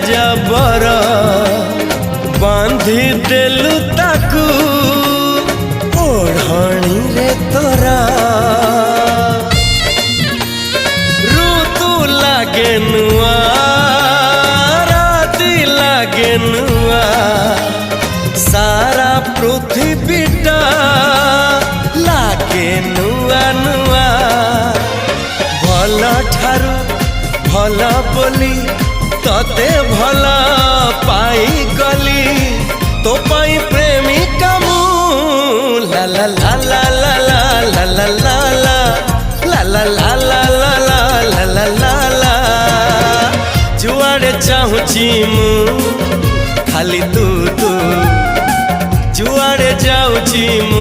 जबर बांधी देलु ताकू ओढ़णी रे तोरा ऋतु लागे नुआ राति लागे नुआ सारा पृथ्वीटा लागे नुआ नुआ भल ठारू भल बोली तते भल पाई गली तो पाई प्रेमिका मु ला ला ला ला ला ला ला ला ला ला ला ला ला ला ला ला ला ला जुआड़े चाहूची मु खाली तू तू जुआड़े जाऊची मु।